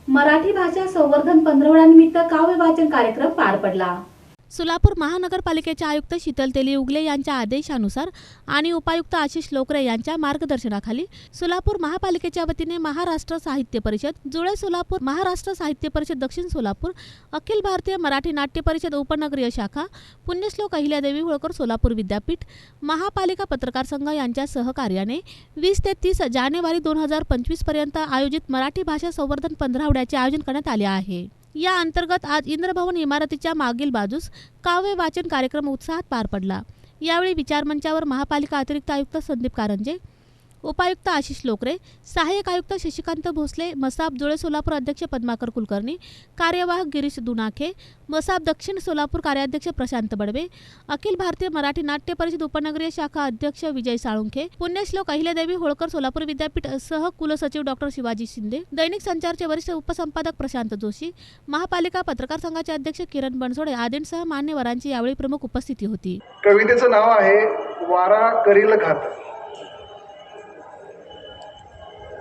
मराठी भाषा संवर्धन पंधरवड्यानिमित्त काव्य वाचन कार्यक्रम पार पडला। सोलापूर महानगरपालिकेचे आयुक्त शीतल तेली उगले यांच्या आदेशानुसार आणि उपायुक्त आशिष लोकरे यांच्या मार्गदर्शनाखाली सोलापूर महापालिकेच्या वतीने महाराष्ट्र साहित्य परिषद, जुळे सोलापूर, महाराष्ट्र साहित्य परिषद दक्षिण सोलापूर, अखिल भारतीय मराठी नाट्य परिषद उपनगरीय शाखा, पुण्यश्लोक अहिल्यादेवी होळकर सोलापूर विद्यापीठ, महापालिका पत्रकार संघ यांच्या सहकार्याने 20 ते 30 जानेवारी 2025 पर्यंत आयोजित मराठी भाषा संवर्धन पंधरवड्याचे आयोजन करण्यात आले आहे। या अंतर्गत आज इंद्रभवन इमारतीच्या मागील बाजूस काव्य वाचन कार्यक्रम उत्साहात पार पडला। यावेळी विचारमंचावर महापालिका अतिरिक्त आयुक्त संदीप कारंजे, उपायुक्त आशिष लोकरे, सहाय्यक आयुक्त शशिकांत भोसले, मसाप जुळे सोलापूर अध्यक्ष पद्माकर कुलकर्णी, कार्यवाहक गिरीश दुनाखे, मसाप दक्षिण सोलापूर कार्याध्यक्ष प्रशांत बडवे, अखिल भारतीय मराठी नाट्य परिषद उपनगरीय शाखा अध्यक्ष विजय साळुंखे, पुण्यश्लोक अहिल्यादेवी होळकर सोलापूर विद्यापीठ सह कुलसचिव डॉक्टर शिवाजी शिंदे, दैनिक संचारचे वरिष्ठ उपसंपादक प्रशांत जोशी, महापालिका पत्रकार संघाचे अध्यक्ष किरण बनसोडे आदींसह मान्यवरांची यावेळी प्रमुख उपस्थिती होती। कवितेचं नाव आहे वारा करील घात।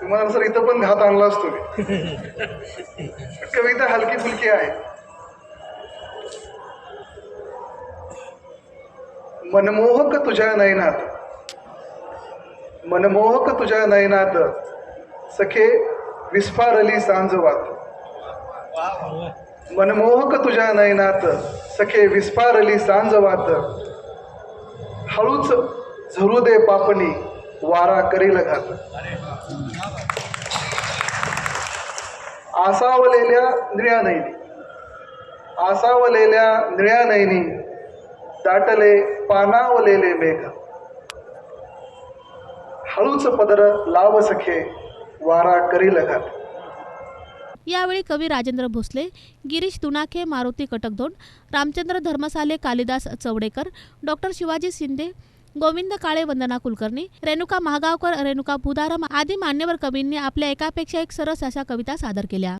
तुम्हाला सर इथं पण घात आणला असतो। कविता हलकी फुलकी आहे। मनमोहक तुझ्या नयनात, मनमोहक तुझ्या नयनात सखे विस्फारली सांजवात, मनमोहक तुझ्या नयनात सखे विस्फारली सांजवात, हळूच झरू दे पापणी वारा करील घात। आसावलेल्या निळ्या नयनी, आसावलेल्या निळ्या नयनी दाटले पानावलेले मेघ, हळूच पदर लाव सखे वारा करील घात। यावेळी कवी राजेंद्र भोसले, गिरीश दुनाखे, मारुती कटकदोंड, रामचंद्र धर्मसाले, कालिदास चवडेकर, डॉक्टर शिवाजी शिंदे, गोविंद काळे, वंदना कुलकर्णी, रेणुका महागावकर, रेणुका भुदारम आदी मान्यवर कवींनी आपल्या एकापेक्षा एक सरस अशा कविता सादर केल्या।